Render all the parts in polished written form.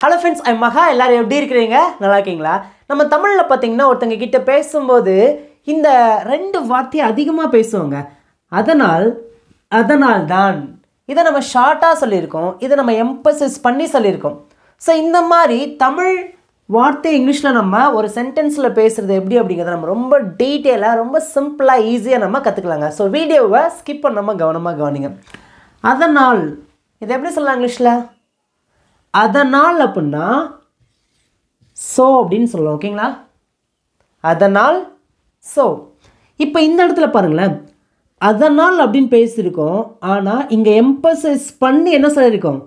Hello friends, I'm Maha. எல்லாரும் எப்படி இருக்கீங்க? நல்லா இருக்கீங்களா? நம்ம தமிழ்ல பாத்தீங்கன்னா ஒருத்தங்க கிட்ட பேசும்போது இந்த ரெண்டு வார்த்தை அதிகமா பேசுவாங்க. அதனால் தான் இத நம்ம ஷார்ட்டா சொல்லிருக்கோம். இத நம்ம எம்பசிஸ் பண்ணி சொல்லிருக்கோம். சோ இந்த மாதிரி தமிழ் வார்த்தை இங்கிலீஷ்ல நம்ம ஒரு சென்டென்ஸ்ல பேசுறது எப்படி அப்படிங்கறத நம்ம ரொம்ப டீடைலா ரொம்ப சிம்பிளா ஈஸியா நம்ம கத்துக்கலாங்க. சோ வீடியோவை ஸ்கிப் பண்ணாம கவனமா கவனிங்க. அதனால் இது எப்படி சொல்லலாம் இங்கிலீஷ்ல? அதனால் அப்படினா so அப்படினு சொல்லலாம். ஓகேங்களா? அதனால் so. இப்போ இந்த இடத்துல பாருங்களேன். அதனால் அப்படினு பேசிருக்கோம். ஆனா இங்க எம்பசிஸ் பண்ணி என்ன சொல்லிருக்கோம்?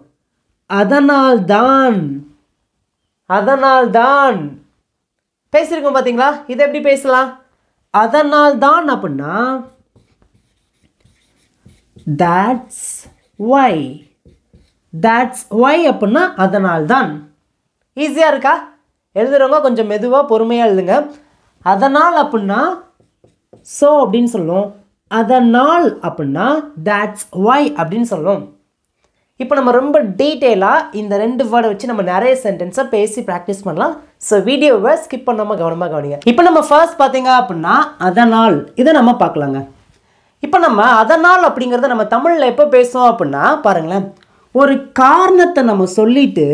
அதனால் தான் பேசிருக்கோம் பாத்தீங்களா? இத எப்படி பேசலாம்? அதனால் தான் அப்படினா that's why அப்படினா அதனால் தான். ஈஸியா இருக்கா? எழுதுறவங்க கொஞ்சம் மெதுவா பொறுமையா எழுதுங்க. அதனால் அப்படினா so அப்படினு சொல்லுவோம். அதனால் அப்படினா that's why அப்படினு சொல்லுவோம். இப்போ நம்ம ரொம்ப டீடைலா இந்த ரெண்டு வேர்ட் வச்சு நம்ம நிறைய சென்டென்ஸை பேசி பிராக்டிஸ் பண்ணலாம். சோ வீடியோவை ஸ்கிப் பண்ணாம கவனமா கவனிங்க. இப்போ நம்ம ஃபர்ஸ்ட் பாத்தீங்க அப்படினா அதனால் இத நம்ம பார்க்கலாங்க. இப்போ நம்ம அதனால் அப்படிங்கறத நம்ம தமிழ்ல எப்ப பேசுவோம் அப்படினா பாருங்களேன். ஒரு காரணத்தை நம்ம சொல்லிட்டு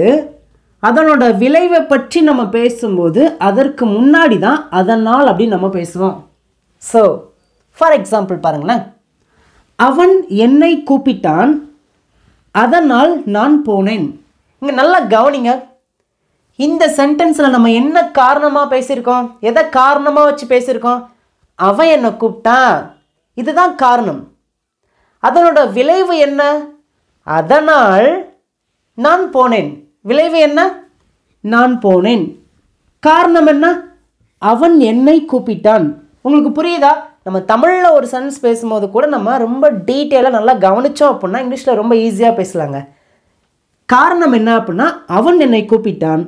அதனோட விளைவை பற்றி நம்ம பேசும்போது அதற்கு முன்னாடி தான் அதனால் அப்படி நம்ம பேசுவோம். சோ ஃபார் எக்ஸாம்பிள் பாருங்களேன். அவன் என்னை கூப்பிட்டான், அதனால் நான் போனேன். இங்க நல்லா கவனிங்க. இந்த சென்டென்ஸ்ல நம்ம என்ன காரணமா பேசியிருக்கோம்? எதை காரணமா வச்சு பேசியிருக்கோம்? அவன் என்னை கூப்பிட்டான், இதுதான் காரணம். அதனோட விளைவு என்ன? அதனால் நான் போனேன். விளைவு என்ன? நான் போனேன். காரணம் என்ன? அவன் என்னை கூப்பிட்டான். உங்களுக்கு புரியுதா? நம்ம தமிழ்ல ஒரு சென்டென்ஸ் பேசும்போது கூட நம்ம ரொம்ப டீடைலா நல்லா கவனிச்சோம் அப்படினா இங்கிலீஷ்ல ரொம்ப ஈஸியா பேசலாங்க. காரணம் என்ன அப்படினா அவன் என்னை கூப்பிட்டான்.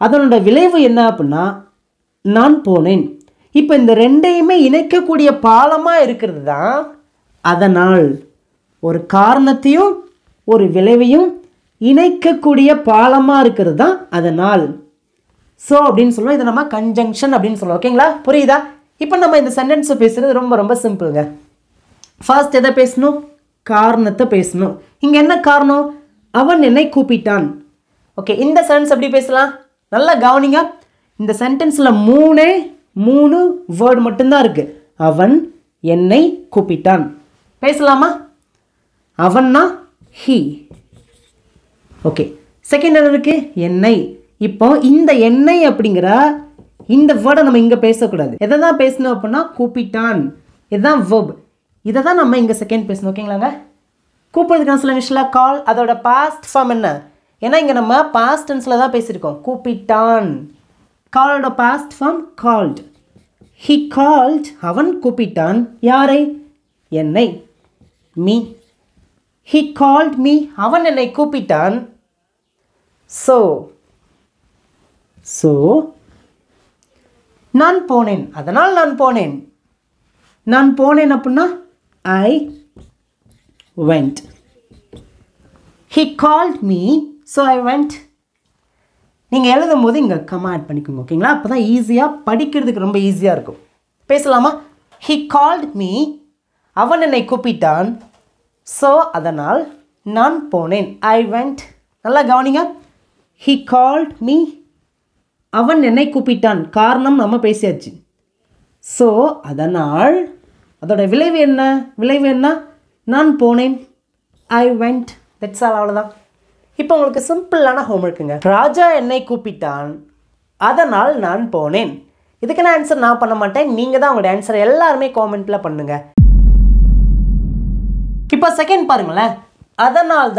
அதனோட விளைவு என்ன அப்படினா நான் போனேன். இப்போ இந்த ரெண்டையுமே இணைக்கக்கூடிய பாலமா இருக்கிறது தான் அதனால். ஒரு காரணத்தையும் ஒரு விளைவையும் இணைக்கக்கூடிய பாலமா இருக்கிறது தான் அதனால். சோ அப்படினு சொல்லுவோம். இத நம்ம கன்ஜங்க்ஷன் அப்படினு சொல்லுவோம். ஓகேங்களா? புரியுதா? இப்போ நம்ம இந்த சென்டென்ஸ் பேசுறது ரொம்ப ரொம்ப சிம்பிள்ங்க. ஃபர்ஸ்ட் எதை பேசணும்? காரணத்தை பேசணும். இங்க என்ன காரணம்? அவன் என்னை கூப்பிட்டான். ஓகே, இந்த சென்டென்ஸ் எப்படி பேசலாம்? நல்லா கவனிங்க. இந்த சென்டென்ஸ்ல மூணு வேர்ட் மட்டும் தான் இருக்கு. அவன் என்னை கூப்பிட்டான். பேசலாமா? அவன்னா he. ஓகே, செகண்ட் என்ன இருக்கு? என்னை. இப்போ இந்த என்னை அப்படிங்கிற இந்த வேர்டை நம்ம இங்க பேசக்கூடாது. எதை தான் பேசணும் அப்படின்னா கூப்பிட்டான். இதுதான் verb. இதை தான் நம்ம இங்க செகண்ட் பேசணும். ஓகேங்களாங்க? கூப்பிடுறதுக்கு சில விஷயம் கால், அதோட பாஸ்ட் ஃபார்ம் என்ன? ஏன்னா இங்க நம்ம பாஸ்ட் டென்ஸ்ல தான் பேசியிருக்கோம். கூப்பிட்டான். காலோட past form called. he called. அவன் கூப்பிட்டான். யாரை? என்னை. me. he called me. அவன் என்னை கூப்பிட்டான். so நான் போனேன். அதனால் நான் போனேன். நான் போனேன் அப்படின்னா I went. he called me, so I went. நீங்க எழுதும்போது இங்க கமா ஆட் பண்ணிக்கோங்க. ஓகேங்களா? அப்பதான் ஈஸியா படிக்கிறதுக்கு ரொம்ப ஈஸியா இருக்கும். பேசலாமா? he called me. அவன் என்னை கூப்பிட்டான். so அதனால் நான் போனேன். I went. நல்லா கவனிங்க. he called me. அவன் என்னை கூப்பிட்டான். காரணம் நம்ம பேசியாச்சு. so அதனால் அதோட விளைவு என்ன? நான் போனேன். I went. that's all. அவ்வளவுதான். இப்போ உங்களுக்கு சிம்பிளான ஹோம்வொர்க்குங்க. ராஜா என்னை கூப்பிட்டான், அதனால் நான் போனேன். இதுக்கான ஆன்சர் நான் பண்ண மாட்டேன். நீங்க தான் உங்களோட ஆன்சர் எல்லாருமே காமெண்ட்ல பண்ணுங்க. இப்போ செகண்ட் பாருங்களேன். அதனால்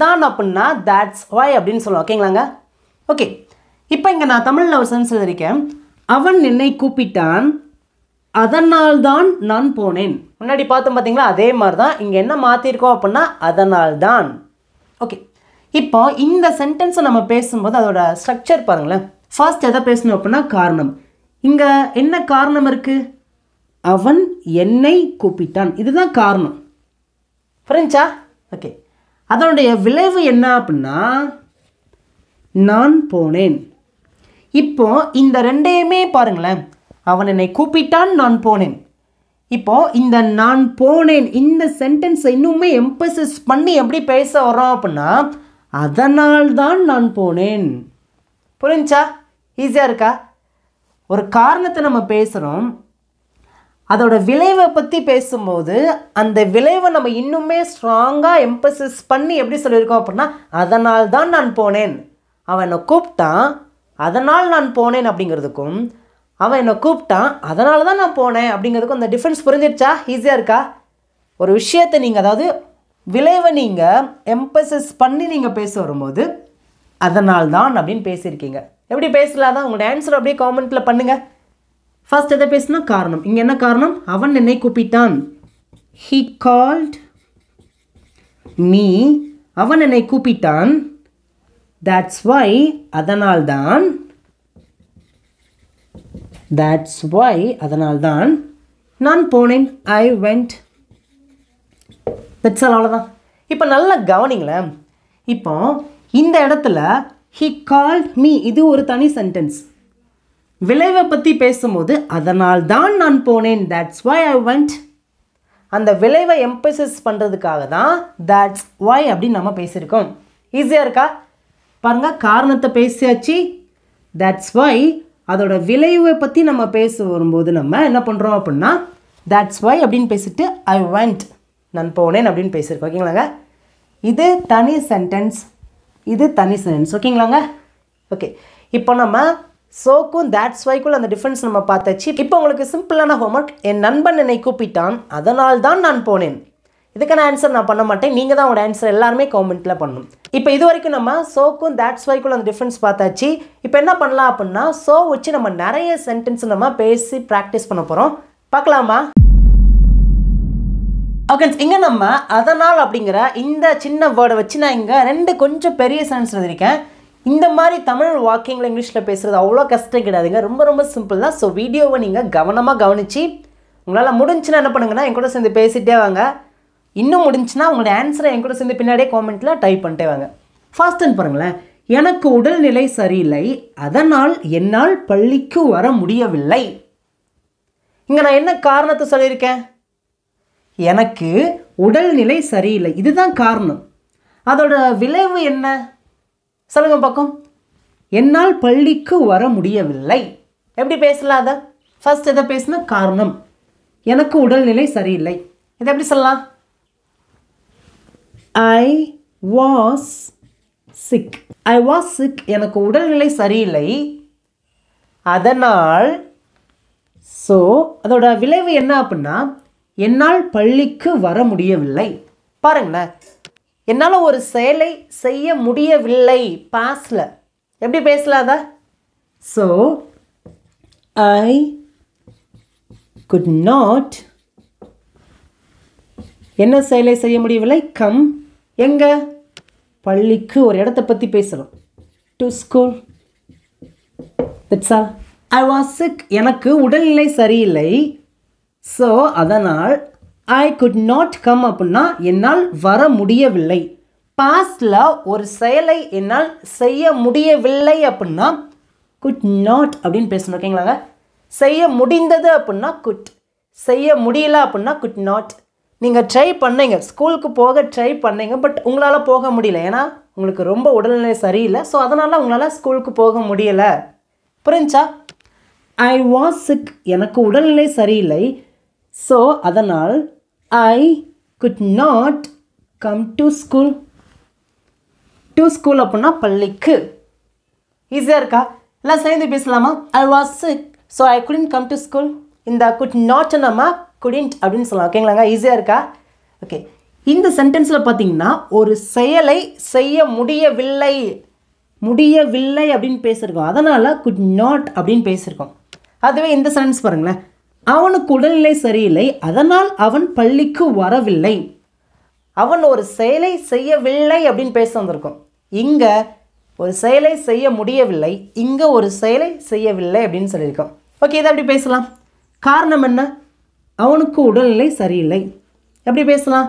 தான் அப்படின்னா that's why அப்படின்னு சொல்லுவோம். ஓகேங்களாங்க? ஓகே, இப்போ இங்க நான் தமிழ்ல ஒரு சென்டென்ஸ் எழுதிருக்கேன். அவன் என்னை கூப்பிட்டான், அதனால் தான் நான் போனேன். முன்னாடி பார்த்தோம் பாத்தீங்களா? அதே மாதிரி தான் இங்க என்ன மாத்திருக்கோம் அப்படின்னா அதனால் தான். ஓகே, இப்போ இந்த சென்டென்ஸை நம்ம பேசும்போது அதோட ஸ்ட்ரக்சர் பாருங்களேன். ஃபர்ஸ்ட் எதை பேசணும் அப்படின்னா காரணம். இங்க என்ன காரணம் இருக்கு? அவன் என்னை கூப்பிட்டான். இதுதான் காரணம். புரிஞ்சா? ஓகே, அதனுடைய விளைவு என்ன அப்படின்னா நான் போனேன். இப்போ இந்த ரெண்டையுமே பாருங்களேன், அவன் என்னை கூப்பிட்டான், நான் போனேன். இப்போ இந்த நான் போனேன் இந்த சென்டென்ஸை இன்னுமே எம்பசிஸ் பண்ணி எப்படி பேச வரோம் அப்படின்னா, அதனால் தான் நான் போனேன். புரிஞ்சா? ஈஸியாக இருக்கா? ஒரு காரணத்தை நம்ம பேசுகிறோம், அதோட விளைவை பற்றி பேசும்போது அந்த விளைவை நம்ம இன்னுமே ஸ்ட்ராங்காக எம்பசிஸ் பண்ணி எப்படி சொல்லியிருக்கோம் அப்படின்னா, அதனால் தான் நான் போனேன். அவன் என்னை கூப்பிட்டான், அதனால் நான் போனேன் அப்படிங்கிறதுக்கும், அவன் என்னை கூப்பிட்டான் அதனால தான் நான் போனேன் அப்படிங்கிறதுக்கும் அந்த டிஃப்ரென்ஸ் புரிஞ்சிடுச்சா? ஈஸியாக இருக்கா? ஒரு விஷயத்தை நீங்கள், அதாவது விளைவை நீங்கள் எம்பசிஸ் பண்ணி நீங்கள் பேச வரும்போது அதனால் தான் அப்படின்னு பேசியிருக்கீங்க. எப்படி பேசலாதான்? உங்களோட ஆன்சர் அப்படியே காமெண்ட்டில் பண்ணுங்கள். ஃபர்ஸ்ட் எதை பேசினா காரணம். இங்கே என்ன காரணம்? அவன் என்னை கூப்பிட்டான். He called me. அவன் என்னை கூப்பிட்டான். That's why, அதனால்தான். That's why, அதனால்தான் நான் போனேன். I went. That's all, அவ்வளோதான். இப்போ நல்லா கவனிங்களேன். இப்போ இந்த இடத்துல he called me இது ஒரு தனி சென்டென்ஸ். விளைவை பற்றி பேசும்போது அதனால்தான் நான் போனேன். That's why I went. அந்த விளைவை எம்பசிஸ் பண்ணுறதுக்காக தான் that's why அப்படின்னு நம்ம பேசியிருக்கோம். ஈஸியாக இருக்கா? பாருங்கள், காரணத்தை பேசியாச்சு. that's why அதோட விளைவை பற்றி நம்ம பேச வரும்போது நம்ம என்ன பண்ணுறோம் அப்படின்னா that's why அப்படின்னு பேசிட்டு I went, நான் போனேன் அப்படின்னு பேசியிருக்கோம். ஓகேங்களாங்க? இது தனி சென்டென்ஸ், இது தனி சென்டென்ஸ். ஓகேங்களாங்க? ஓகே, இப்போ நம்ம சோக்கும் that's whyக்குள்ள அந்த டிஃப்ரென்ஸ் நம்ம பார்த்தாச்சு. இப்போ உங்களுக்கு சிம்பிளான ஹோம்ஒர்க். என் நண்பன் என்னை கூப்பிட்டான், அதனால் தான் நான் போனேன். இதுக்கான ஆன்சர் நான் பண்ண மாட்டேன், நீங்கள் தான் உங்களோட ஆன்சர் எல்லாருமே கமெண்ட்டில் பண்ணணும். இப்போ இது வரைக்கும் நம்ம சோக்கும் that's whyக்குள்ள அந்த டிஃப்ரென்ஸ் பார்த்தாச்சு. இப்போ என்ன பண்ணலாம் அப்படின்னா, சோ வச்சு நம்ம நிறைய சென்டென்ஸ் நம்ம பேசி ப்ராக்டிஸ் பண்ண போகிறோம். பார்க்கலாமா? ஓகே, இங்கே நம்ம அதனால் அப்படிங்கிற இந்த சின்ன வேர்டை வச்சு நான் இங்கே ரெண்டு கொஞ்சம் பெரிய சென்டென்ஸ் எழுதியிருக்கேன். இந்த மாதிரி தமிழ் வாக்கியங்கள் இங்கிலீஷில் பேசுகிறது அவ்வளோ கஷ்டம் கிடையாதுங்க, ரொம்ப ரொம்ப சிம்பிள் தான். ஸோ வீடியோவை நீங்கள் கவனமாக கவனித்து உங்களால் முடிஞ்சுன்னா என்ன பண்ணுங்கன்னா என் கூட சேர்ந்து பேசிகிட்டே வாங்க. இன்னும் முடிஞ்சுன்னா உங்களோட ஆன்சரை என் கூட சேர்ந்து பின்னாடியே காமெண்ட்டில் டைப் பண்ணிட்டே வாங்க. ஃபர்ஸ்ட்னு பாருங்களேன். எனக்கு உடல்நிலை சரியில்லை, அதனால் என்னால் பள்ளிக்கு வர முடியவில்லை. இங்கே நான் என்ன காரணத்தை சொல்லியிருக்கேன்? எனக்கு உடல்நிலை சரியில்லை, இதுதான் காரணம். அதோட விளைவு என்ன சொல்லுங்க பார்க்கும். என்னால் பள்ளிக்கு வர முடியவில்லை. எப்படி பேசலாம் அதை? ஃபர்ஸ்ட் எதை பேசினா காரணம். எனக்கு உடல்நிலை சரியில்லை, இதை எப்படி சொல்லலாம்? I was sick. I was sick. எனக்கு உடல்நிலை சரியில்லை, அதனால். ஸோ அதோட விளைவு என்ன அப்படின்னா என்னால் பள்ளிக்கு வர முடியவில்லை. பாருங்களேன், என்னால் ஒரு செயலை செய்ய முடியவில்லை பாஸ்டில் எப்படி பேசலாத? ஸோ I could not, என்ன செயலை செய்ய முடியவில்லை? கம், எங்கே? பள்ளிக்கு. ஒரு இடத்தை பற்றி பேசணும். To school. That's all. I was sick. எனக்கு உடல்நிலை சரியில்லை. ஸோ அதனால் I could not come அப்படின்னா என்னால் வர முடியவில்லை. பாஸ்டில் ஒரு செயலை என்னால் செய்ய முடியவில்லை அப்படின்னா could not அப்படின்னு பேசணும். ஓகேங்களாங்க? செய்ய முடிந்தது அப்படின்னா could, செய்ய முடியல அப்படின்னா could not. நீங்கள் ட்ரை பண்ணீங்க, ஸ்கூலுக்கு போக ட்ரை பண்ணீங்க, பட் உங்களால் போக முடியல, ஏன்னா உங்களுக்கு ரொம்ப உடல்நிலை சரியில்லை. ஸோ அதனால் உங்களால் ஸ்கூலுக்கு போக முடியலை. புரிஞ்சா? I was sick. எனக்கு உடல்நிலை சரியில்லை. ஸோ அதனால் I could not come to school. To school அப்படின்னா பள்ளிக்கு. ஈஸியாக இருக்கா? எல்லாம் சேர்ந்து பேசலாமா? I was sick, so I couldn't come to school. இந்த could not நம்ம couldn't அப்படின்னு சொல்லலாம். ஓகேங்களாங்க? ஈஸியாக இருக்கா? ஓகே, இந்த சென்டென்ஸில் பார்த்தீங்கன்னா ஒரு செயலை செய்ய முடியவில்லை அப்படின்னு பேசியிருக்கோம், அதனால் could not அப்படின்னு பேசியிருக்கோம். அதுவே இந்த சென்டென்ஸ் பாருங்களேன். அவனுக்கு உடல்நிலை சரியில்லை, அதனால் அவன் பள்ளிக்கு வரவில்லை. அவன் ஒரு செயலை செய்யவில்லை அப்படின்னு பேச வந்திருக்கோம். இங்கே ஒரு செயலை செய்ய முடியவில்லை, இங்கே ஒரு செயலை செய்யவில்லை அப்படின்னு சொல்லியிருக்கோம். ஓகே, இதை எப்படி பேசலாம்? காரணம் என்ன? அவனுக்கு உடல்நிலை சரியில்லை. எப்படி பேசலாம்?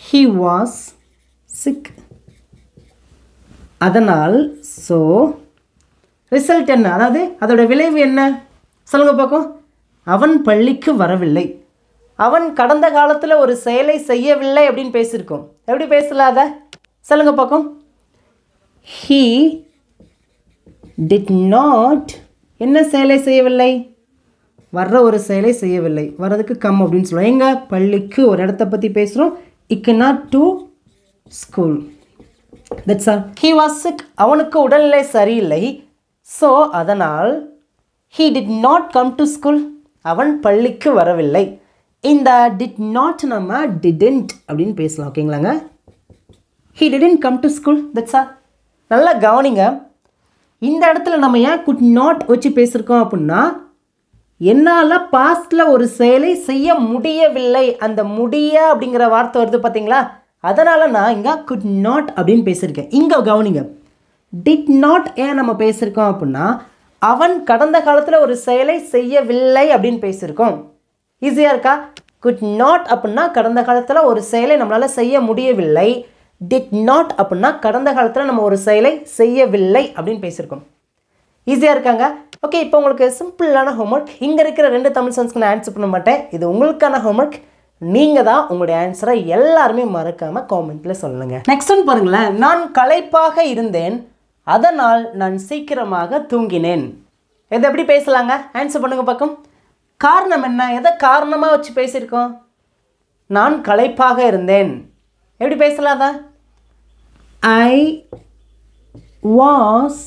He was sick. அதனால் ஸோ ரிசல்ட் என்ன, அதாவது அதோட விளைவு என்ன சொல்லுங்க பார்க்கும். அவன் பள்ளிக்கு வரவில்லை. அவன் கடந்த காலத்தில் ஒரு செயலை செய்யவில்லை அப்படின்னு பேசியிருக்கோம். எப்படி பேசல அதை சொல்லுங்க பார்க்கும். he did not என்ன செயலை செய்யவில்லை, வர்ற ஒரு செயலை செய்யவில்லை. வர்றதுக்கு கம் அப்படின்னு சொல்லுவோம். எங்க பள்ளிக்கு ஒரு இடத்த பற்றி பேசுகிறோம். இக்கு not to school. That's all. he was sick அவனுக்கு உடல்நிலை சரியில்லை. ஸோ அதனால் he did not come to school அவன் பள்ளிக்கு வரவில்லை. இந்த did not நம்ம didn't அப்படின்னு பேசலாம். ஓகேங்களாங்க. he didn't come to school. That's all. நல்லா கவனிங்க. இந்த இடத்துல நம்ம ஏன் could not வச்சு பேசியிருக்கோம் அப்படின்னா, என்னால் பாஸ்டில் ஒரு செயலை செய்ய முடியவில்லை, அந்த முடிய அப்படிங்கிற வார்த்தை வருது பார்த்தீங்களா, அதனால் நான் இங்கே could not அப்படின்னு பேசியிருக்கேன். இங்கே கவனிங்க. did not ஏன் நம்ம பேசியிருக்கோம் அப்படின்னா, அவன் கடந்த காலத்தில் ஒரு செயலை செய்யவில்லை அப்படின்னு பேசியிருக்கோம். ஈஸியாக இருக்கா? could not அப்படின்னா கடந்த காலத்தில் ஒரு செயலை நம்மளால் செய்ய முடியவில்லை. did not அப்படின்னா கடந்த காலத்தில் நம்ம ஒரு செயலை செய்யவில்லை அப்படின்னு பேசியிருக்கோம். ஈஸியாக இருக்காங்க. ஓகே, இப்போ உங்களுக்கு சிம்பிளான ஹோம்ஒர்க். இங்கே இருக்கிற 2 தமிழ் சென்ஸ்க்கு நான் ஆன்சர் பண்ண மாட்டேன். இது உங்களுக்கான ஹோம்ஒர்க். நீங்கள் தான் உங்களுடைய ஆன்சரை எல்லாருமே மறக்காமல் காமெண்ட்டில் சொல்லுங்கள். நெக்ஸ்ட் ஒன் பாருங்களேன். நான் களைப்பாக இருந்தேன், அதனால் நான் சீக்கிரமாக தூங்கினேன். எதை எப்படி பேசலாங்க? ஆன்சர் பண்ணுங்க பார்க்கும். காரணம் என்ன? எதை காரணமாக வச்சு பேசியிருக்கோம்? நான் களைப்பாக இருந்தேன். எப்படி பேசலாம் அதை? I was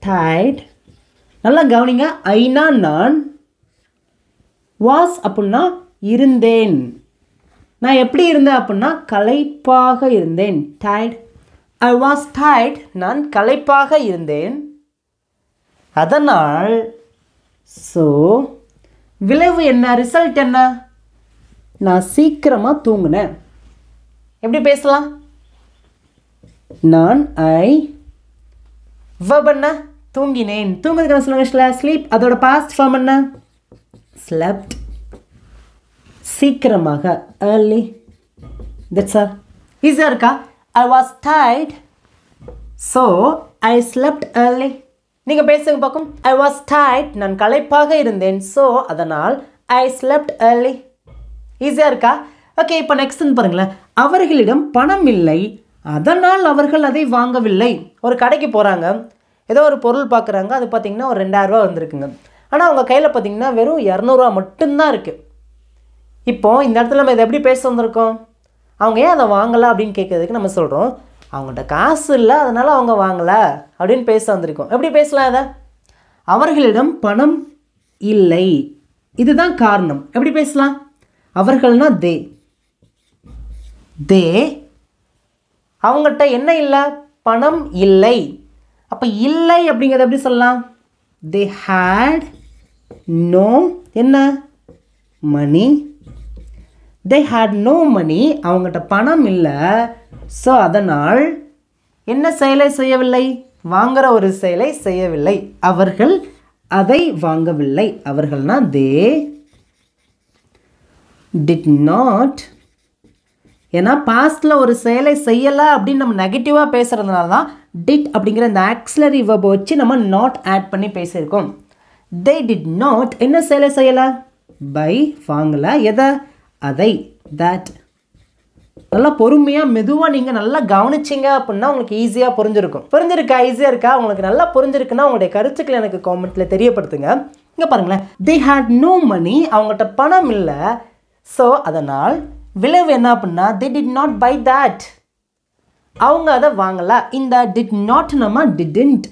tired. நல்லா கவனிங்க. ஐனா நான், வாஸ் அப்படின்னா இருந்தேன். நான் எப்படி இருந்தேன் அப்படின்னா களைப்பாக இருந்தேன். tired. I was tired. நான் களைப்பாக இருந்தேன். அதனால் ஸோ விளைவு என்ன, ரிசல்ட் என்ன? நான் சீக்கிரமாக தூங்கினேன். எப்படி பேசலாம்? நான் verb என்ன? தூங்கினேன். தூங்குறதுக்கு என்ன சொல்லுங்க? ஸ்லீப். அதோட பாஸ்ட் ஃபார்ம் என்ன? slept. சீக்கிரமாக early. that's all. ஈஸியாக இருக்கா? I was tired, so I slept early. நீங்கள் பேசுங்க பார்க்கும். I was tired. நான் களைப்பாக இருந்தேன். ஸோ அதனால் I slept early. ஈஸியாக இருக்கா? ஓகே, இப்போ நெக்ஸ்ட் பாருங்களேன். அவர்களிடம் பணம் இல்லை, அதனால் அவர்கள் அதை வாங்கவில்லை. ஒரு கடைக்கு போகிறாங்க, ஏதோ ஒரு பொருள் பார்க்குறாங்க, அது பார்த்திங்கன்னா ஒரு 2000 ரூபா வந்திருக்குங்க. ஆனால் அவங்க கையில் பார்த்திங்கன்னா வெறும் 200 ரூபா மட்டும்தான் இருக்குது. இப்போது இந்த இடத்துல நம்ம இதை எப்படி பேச வந்திருக்கோம்? அவங்க ஏன் அதை வாங்கலை அப்படின்னு கேட்குறதுக்கு நம்ம சொல்கிறோம், அவங்கள்ட்ட காசு இல்லை அதனால் அவங்க வாங்கலை அப்படின்னு பேச வந்திருக்கோம். எப்படி பேசலாம் இதை? அவர்களிடம் பணம் இல்லை, இதுதான் காரணம். எப்படி பேசலாம்? அவர்கள்னா தே. அவங்கள்ட்ட என்ன இல்லை? பணம் இல்லை. அப்போ இல்லை அப்படிங்கிறத எப்படி சொல்லலாம்? தே ஹேட் நோ என்ன மணி. தே ஹேட் நோ மணி. அவங்கள்ட்ட பணம் இல்லை. ஸோ அதனால் என்ன செயலை செய்யவில்லை? வாங்குகிற ஒரு செயலை செய்யவில்லை. அவர்கள் அதை வாங்கவில்லை. அவர்கள்னா தே டிட் நாட். ஏன்னா பாஸ்டில் ஒரு செயலை செய்யலை அப்படின்னு நம்ம நெகட்டிவாக பேசுகிறதுனால தான் டிட் அப்படிங்கிற இந்த ஆக்சிலரி வெர்பை வச்சு நம்ம நாட் ஆட் பண்ணி பேசியிருக்கோம். தே டிட் நாட் என்ன செயலை செய்யலை? பை வாங்கலை. எதை? அதை. தட். நல்லா பொறுமையாக மெதுவாக நீங்கள் நல்லா கவனிச்சிங்க அப்படின்னா உங்களுக்கு ஈஸியாக புரிஞ்சிருக்கும். புரிஞ்சிருக்கா? ஈஸியாக இருக்கா? உங்களுக்கு நல்லா புரிஞ்சிருக்குன்னா உங்களுடைய கருத்துக்களை எனக்கு காமெண்ட்டில் தெரியப்படுத்துங்க. இங்கே பாருங்களேன். They had no money. அவங்ககிட்ட பணம் இல்லை. ஸோ அதனால் விளைவு என்ன அப்படின்னா they did not buy that. அவங்க அதை வாங்கலை. இந்த did not நம்ம didn't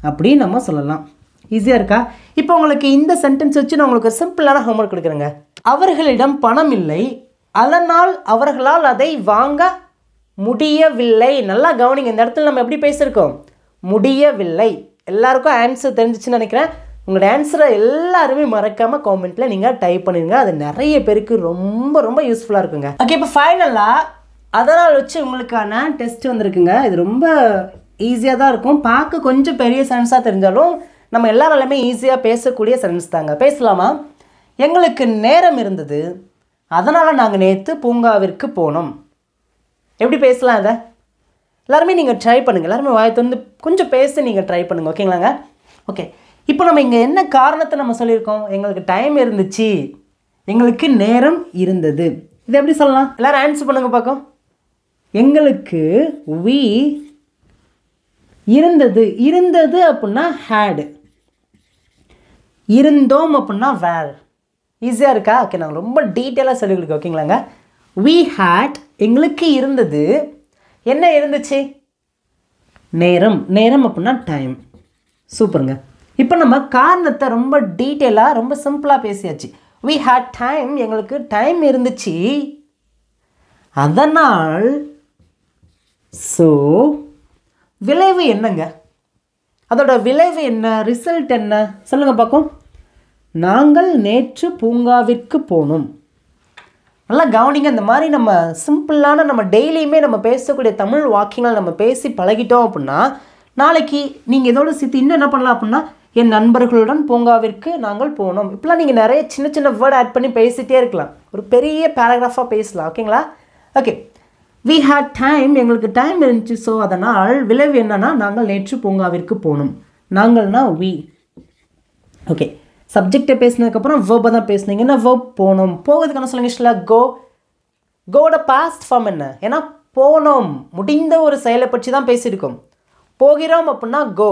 அப்படி நம்ம சொல்லலாம். ஈஸியாக இருக்கா? இப்போ உங்களுக்கு இந்த சென்டென்ஸ் வச்சு நான் உங்களுக்கு ஒரு சிம்பிளான ஹோம்ஒர்க் கொடுக்குறேங்க. அவர்களிடம் பணம் இல்லை, அதனால் அவர்களால் அதை வாங்க முடியவில்லை. நல்லா கவனிங்க. இந்த இடத்துல நம்ம எப்படி பேசியிருக்கோம்? முடியவில்லை. எல்லாருக்கும் ஆன்சர் தெரிஞ்சிச்சுன்னு நினைக்கிறேன். உங்களோட ஆன்சரை எல்லாருமே மறக்காமல் காமெண்ட்டில் நீங்கள் டைப் பண்ணிடுங்க. அது நிறைய பேருக்கு ரொம்ப ரொம்ப யூஸ்ஃபுல்லாக இருக்குங்க. ஓகே, இப்போ ஃபைனலாக அதனால் வச்சு உங்களுக்கான டெஸ்ட் வந்திருக்குங்க. இது ரொம்ப ஈஸியாக தான் இருக்கும். பார்க்க கொஞ்சம் பெரிய சென்ஸாக தெரிஞ்சாலும் நம்ம எல்லாராலுமே ஈஸியாக பேசக்கூடிய சென்ஸ் தாங்க. பேசலாமா? எங்களுக்கு நேரம் இருந்தது, அதனால் நாங்கள் நேற்று பூங்காவிற்கு போனோம். எப்படி பேசலாம் இதை? எல்லாருமே நீங்கள் ட்ரை பண்ணுங்கள். எல்லாருமே வாயை திறந்து கொஞ்சம் பேச நீங்கள் ட்ரை பண்ணுங்கள். ஓகேங்களாங்க? ஓகே, இப்போ நம்ம இங்கே என்ன காரணத்தை நம்ம சொல்லியிருக்கோம்? எங்களுக்கு டைம் இருந்துச்சு, எங்களுக்கு நேரம் இருந்தது. இது எப்படி சொல்லலாம்? எல்லோரும் ஆன்சர் பண்ணுங்க பார்க்கும். எங்களுக்கு we இருந்தது அப்படின்னா had, இருந்தோம் அப்படின்னா were. ஈஸியாக இருக்கா? ஓகே, நாங்கள் ரொம்ப டீட்டெயிலாக சொல்லி கொடுக்கோம். ஓகேங்களாங்க? we had எங்களுக்கு இருந்தது. என்ன இருந்துச்சு? நேரம். நேரம் அப்படின்னா டைம். சூப்பருங்க. இப்போ நம்ம காரணத்தை ரொம்ப டீட்டெயிலாக ரொம்ப சிம்பிளாக பேசியாச்சு. we had time எங்களுக்கு டைம் இருந்துச்சு, அதனால். ஸோ விளைவு என்னங்க? அதோட விளைவு என்ன? ரிசல்ட் என்ன? சொல்லுங்கள் பார்ப்போம். நாங்கள் நேற்று பூங்காவிற்கு போனோம். நல்லா கவனிங்க. இந்த மாதிரி நம்ம சிம்பிளான நம்ம டெய்லியுமே நம்ம பேசக்கூடிய தமிழ் வாக்கியங்கள் நம்ம பேசி பழகிட்டோம் அப்படின்னா நாளைக்கு நீங்கள் இதோட சேர்த்து இன்னும் என்ன பண்ணலாம் அப்படின்னா, என் நண்பர்களுடன் பூங்காவிற்கு நாங்கள் போனோம். இப்போலாம் நீங்கள் நிறைய சின்ன சின்ன வேர்ட் ஆட் பண்ணி பேசிகிட்டே இருக்கலாம். ஒரு பெரிய பேராகிராஃபாக பேசலாம். ஓகேங்களா? ஓகே, we had time எங்களுக்கு டைம் இருந்துச்சு. ஸோ அதனால் விளைவு என்னன்னா, நாங்கள் நேற்று பூங்காவிற்கு போனோம். நாங்கள்னா we. ஓகே, சப்ஜெக்டை பேசினதுக்கப்புறம் வேர்பை தான் பேசுனீங்க. என்ன வேர்ப்? போனோம். போகிறதுக்கான சொல்லுங்க இஷ்டில் கோ. கோட பாஸ்ட் ஃபார்ம் என்ன? ஏன்னா போனோம் முடிந்த ஒரு செயலை பற்றி தான் பேசியிருக்கோம். போகிறோம் அப்படின்னா கோ,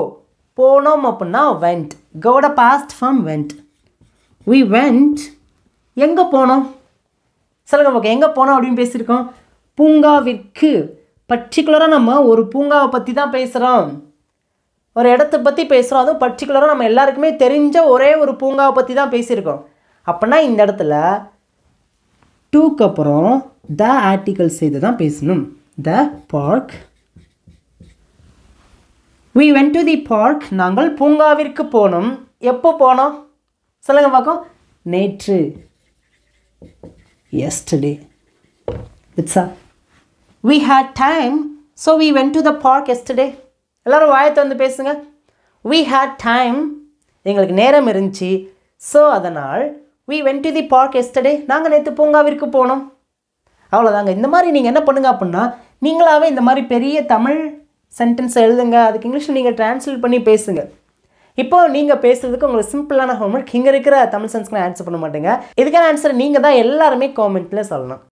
போனோம் அப்படின்னா வெண்ட். கோட past form went. we went எங்கே போனோம்? சொல்லுங்க ஓகே, எங்கே போனோம் அப்படின்னு பேசியிருக்கோம்? பூங்காவிற்கு. பர்டிகுலராக நம்ம ஒரு பூங்காவை பற்றி தான் பேசுகிறோம், ஒரு இடத்த பற்றி பேசுகிறோம். அதுவும் பர்டிகுலராக நம்ம எல்லாருக்குமே தெரிஞ்ச ஒரே ஒரு பூங்காவை பற்றி தான் பேசியிருக்கோம். அப்படின்னா இந்த இடத்துல டூக்கு அப்புறம் த ஆர்டிகல் செய்து தான் பேசணும். The park. we went to the park நாங்கள் பூங்காவிற்கு போனோம். எப்போ போனோம்? சொல்லுங்க பார்க்கும். நேற்று. yesterday. இட்ஸா. we had time so we went to the park yesterday. எல்லாரும் வாயத்தை வந்து பேசுங்க. we had time எங்களுக்கு நேரம் இருந்துச்சு, ஸோ அதனால் we went to the park yesterday நாங்கள் நேற்று பூங்காவிற்கு போனோம். அவ்வளோதாங்க. இந்த மாதிரி நீங்கள் என்ன பண்ணுங்க அப்படின்னா, நீங்களாகவே இந்த மாதிரி பெரிய தமிழ் சென்டென்ஸ் எழுதுங்க, அதுக்கு இங்கிலீஷில் நீங்கள் ட்ரான்ஸ்லேட் பண்ணி பேசுங்க. இப்போ நீங்கள் பேசுகிறதுக்கு உங்களுக்கு சிம்பிளான ஹோம்ஒர்க். இங்கே இருக்கிற தமிழ் சென்ஸ்க்கு ஆன்சர் பண்ண மாட்டேங்க. இதுக்கான ஆன்சர் நீங்கள் தான் எல்லாருமே காமெண்ட்டில் சொல்லணும்.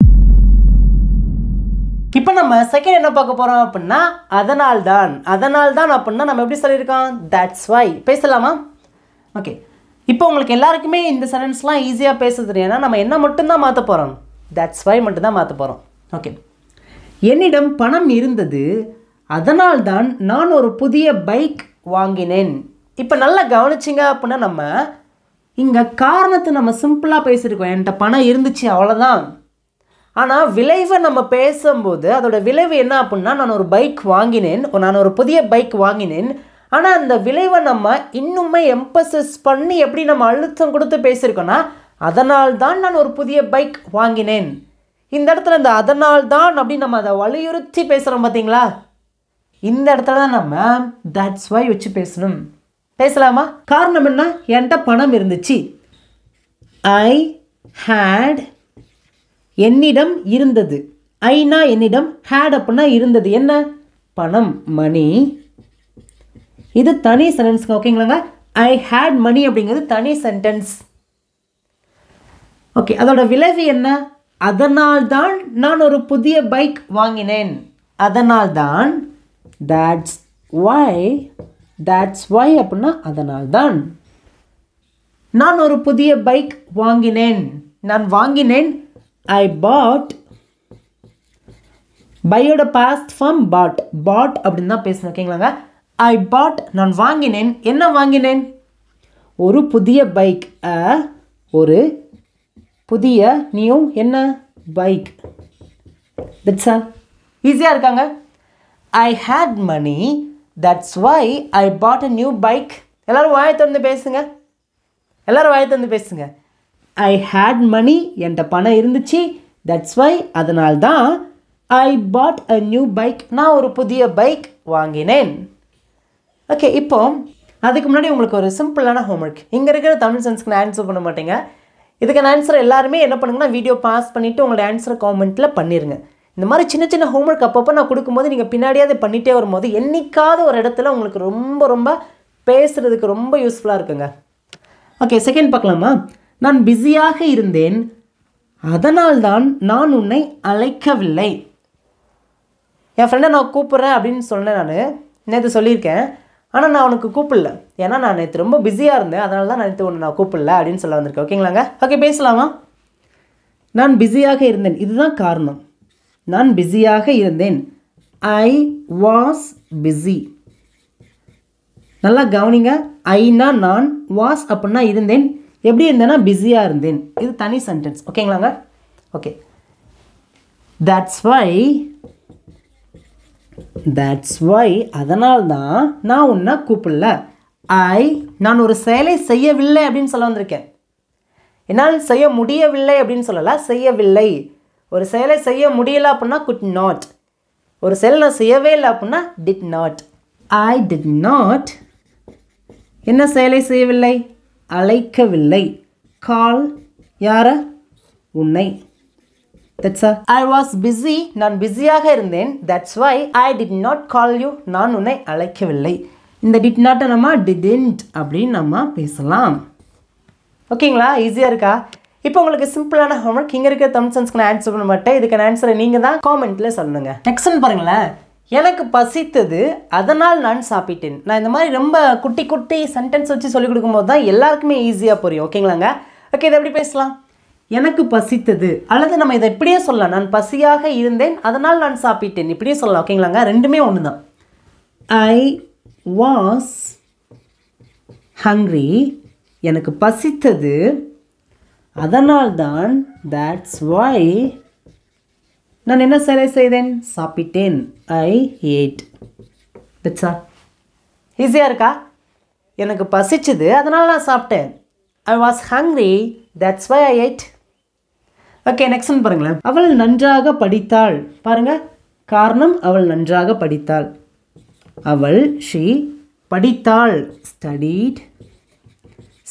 இப்போ நம்ம செகண்ட் என்ன பார்க்க போகிறோம் அப்படின்னா, அதனால் தான். அதனால் தான் அப்படின்னா நம்ம எப்படி சொல்லியிருக்கோம்? That's why. பேசலாமா? ஓகே, இப்போ உங்களுக்கு எல்லாருக்குமே இந்த சென்டென்ஸ்லாம் ஈஸியாக பேச தெரியும். ஏன்னா நம்ம என்ன மட்டும்தான் மாற்ற போகிறோம்? தட்ஸ் வை மட்டும்தான் மாற்ற போகிறோம். ஓகே, என்னிடம் பணம் இருந்தது, அதனால் தான் நான் ஒரு புதிய பைக் வாங்கினேன். இப்போ நல்லா கவனிச்சிங்க அப்படின்னா நம்ம இங்கே காரணத்தை நம்ம சிம்பிளாக பேசியிருக்கோம். என்கிட்ட பணம் இருந்துச்சு, அவ்வளோதான். ஆனால் விளைவை நம்ம பேசும்போது அதோட விளைவு என்ன அப்படின்னா, நான் ஒரு பைக் வாங்கினேன், நான் ஒரு புதிய பைக் வாங்கினேன். ஆனால் அந்த விளைவை நம்ம இன்னுமே எம்பசஸ் பண்ணி எப்படி நம்ம அழுத்தம் கொடுத்து பேசியிருக்கோன்னா, அதனால் தான் நான் ஒரு புதிய பைக் வாங்கினேன். இந்த இடத்துல இந்த அதனால் தான் அப்படின்னு நம்ம அதை வலியுறுத்தி பேசுகிறோம் பார்த்தீங்களா? இந்த இடத்துல தான் நம்ம தட்ஸ் வை வச்சு பேசணும். பேசலாமா? காரணம் என்ன? என்கிட்ட பணம் இருந்துச்சு. ஐ ஹேட் என்னிடம் இருந்தது. ஐனா என்னிடம், ஹேட் அப்படின்னா இருந்தது. என்ன? பணம், மணி. இது தனி சென்டென்ஸ்ங்க. ஓகேங்களாங்க? ஐ ஹேட் மணி அப்படிங்கிறது தனி சென்டென்ஸ். ஓகே, அதோட விளைவு என்ன? அதனால் தான் நான் ஒரு புதிய பைக் வாங்கினேன். அதனால் தான். that's why அப்படின்னா அதனால் தான் நான் ஒரு புதிய பைக் வாங்கினேன். நான் வாங்கினேன். I bought. பையோட பாஸ்ட் ஃபார்ம் bought அப்படின்னு தான் பேசணும். ஓகேங்களாங்க? I bought நான் வாங்கினேன். என்ன வாங்கினேன்? ஒரு புதிய பைக். ஒரு புதிய நியூ என்ன பைக். That's all. ஈஸியாக இருக்காங்க. I had money, that's why I bought a new bike. எல்லாரும் வாயை திறந்து பேசுங்க. எல்லாரும் வாயை திறந்து பேசுங்க. I had money என்கிட்ட பணம் இருந்துச்சு. that's why அதனால்தான் I bought a new bike நான் ஒரு புதிய பைக் வாங்கினேன். ஓகே, இப்போ அதுக்கு முன்னாடி உங்களுக்கு ஒரு சிம்பிளான ஹோம்ஒர்க். இங்கே இருக்கிற தமிழ் சென்ஸ்க்கு நான் ஆன்சர் பண்ண மாட்டேங்க. இதுக்கான ஆன்சர் எல்லாருமே என்ன பண்ணுங்கன்னா, வீடியோ பாஸ் பண்ணிவிட்டு உங்களோட ஆன்சரை காமெண்ட்டில் பண்ணிடுங்க. இந்த மாதிரி சின்ன சின்ன ஹோம்ஒர்க் அப்பப்போ நான் கொடுக்கும்போது நீங்கள் பின்னாடியே அதை பண்ணிகிட்டே வரும்போது என்றைக்காவது ஒரு இடத்துல உங்களுக்கு ரொம்ப ரொம்ப பேசுகிறதுக்கு ரொம்ப யூஸ்ஃபுல்லாக இருக்குங்க. ஓகே, செகண்ட் பார்க்கலாமா? நான் பிஸியாக இருந்தேன், அதனால்தான் நான் உன்னை அழைக்கவில்லை. என் ஃப்ரெண்டை நான் கூப்பிட்றேன் அப்படின்னு சொன்னேன், நான் நேற்று சொல்லியிருக்கேன். ஆனால் நான் உனக்கு கூப்பிடல, ஏன்னா நான் நேற்று ரொம்ப பிஸியாக இருந்தேன், அதனால தான் நேற்று ஒன்று நான் கூப்பிடல அப்படின்னு சொல்ல வந்திருக்கேன். ஓகேங்களாங்க? ஓகே, பேசலாமா? நான் பிஸியாக இருந்தேன், இதுதான் காரணம். நான் பிஸியாக இருந்தேன். I was busy. நல்லா கவனிங்க. ஐனா நான், வாஸ் அப்படின்னா இருந்தேன். எப்படி இருந்தேன்னா பிஸியாக இருந்தேன். இது தனி சென்டென்ஸ். ஓகேங்களாங்க? ஓகே, தட்ஸ் வை அதனால்தான் நான் உன்னை கூப்பிடல. நான் ஒரு செயலை செய்யவில்லை அப்படின்னு சொல்ல வந்திருக்கேன். என்னால் செய்ய முடியவில்லை அப்படின்னு சொல்லலை, செய்யவில்லை. ஒரு செயலை செய்ய முடியலை அப்படின்னா குட் நாட். ஒரு செயலை நான் செய்யவே இல்லை அப்படின்னா did not. I did not என்ன செயலை செய்யவில்லை? அழைக்கவில்லை. கால் யார? உன்னை. That's all. I was busy. நான் பிஸியாக இருந்தேன். That's why I did not call you. நான் உன்னை அழைக்கவில்லை. இந்த did not நம்ம didn't அப்படின்னு நம்ம பேசலாம். ஓகேங்களா? ஈஸியாக இருக்கா? இப்போ உங்களுக்கு சிம்பிளான ஹோம்ஒர்க். இங்கே இருக்கிற தமிழ் சென்ஸ்க்கு நான் ஆன்சர் பண்ண மாட்டேன். இதுக்கான ஆன்சரை நீங்கள் தான் காமெண்ட்டில் சொல்லணுங்க. நெக்ஸ்ட் பாருங்களேன். எனக்கு பசித்தது, அதனால் நான் சாப்பிட்டேன். நான் இந்த மாதிரி ரொம்ப குட்டி குட்டி சென்டென்ஸ் வச்சு சொல்லிக் கொடுக்கும்போது தான் எல்லாருக்குமே ஈஸியாக புரியும். ஓகேங்களாங்க? ஓகே, இதை எப்படி பேசலாம்? எனக்கு பசித்தது, அல்லது நம்ம இதை இப்படியே சொல்லலாம். நான் பசியாக இருந்தேன், அதனால் நான் சாப்பிட்டேன். இப்படியே சொல்லலாம். ஓகேங்களாங்க? ரெண்டுமே ஒன்று தான். I was hungry. எனக்கு பசித்தது, அதனால்தான் that's why நான் என்ன செயலை செய்தேன்? சாப்பிட்டேன். ஐ ate. that's all. ஈஸியாக இருக்கா? எனக்கு பசிச்சது, அதனால் நான் சாப்பிட்டேன். I was hungry, that's why I ate. Okay, next பாருங்களேன். அவள் நன்றாக படித்தாள். பாருங்க, காரணம் அவள் நன்றாக படித்தாள். அவள் she படித்தாள். studied.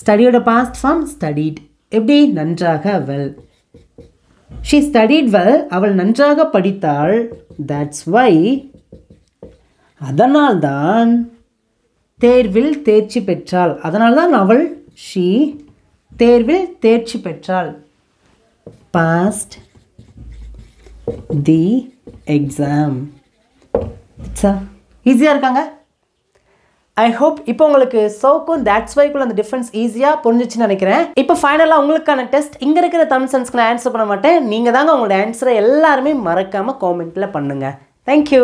ஸ்டடியோட பாஸ்ட் ஃபார்ம் studied. எப்படி? நன்றாக. well. she studied well. அவள் நன்றாக படித்தாள். that's why அதனால்தான் தேர்வில் தேர்ச்சி பெற்றாள். அதனால்தான் அவள் she தேர்வில் தேர்ச்சி பெற்றாள். passed the exam. ஈஸியாக இருக்காங்க? ஐ ஹோப் இப்போ உங்களுக்கு சோக்கும் that's whyக்குள்ள அந்த டிஃப்ரென்ஸ் ஈஸியாக புரிஞ்சிச்சுன்னு நினைக்கிறேன். இப்போ ஃபைனலாக உங்களுக்கான டெஸ்ட். இங்கே இருக்கிற தமிழ் சென்ஸ்க்கு நான் ஆன்சர் பண்ண மாட்டேன். நீங்கள் தாங்க உங்களோட ஆன்சரை எல்லாருமே மறக்காமல் காமெண்ட்டில் பண்ணுங்கள். தேங்க்யூ.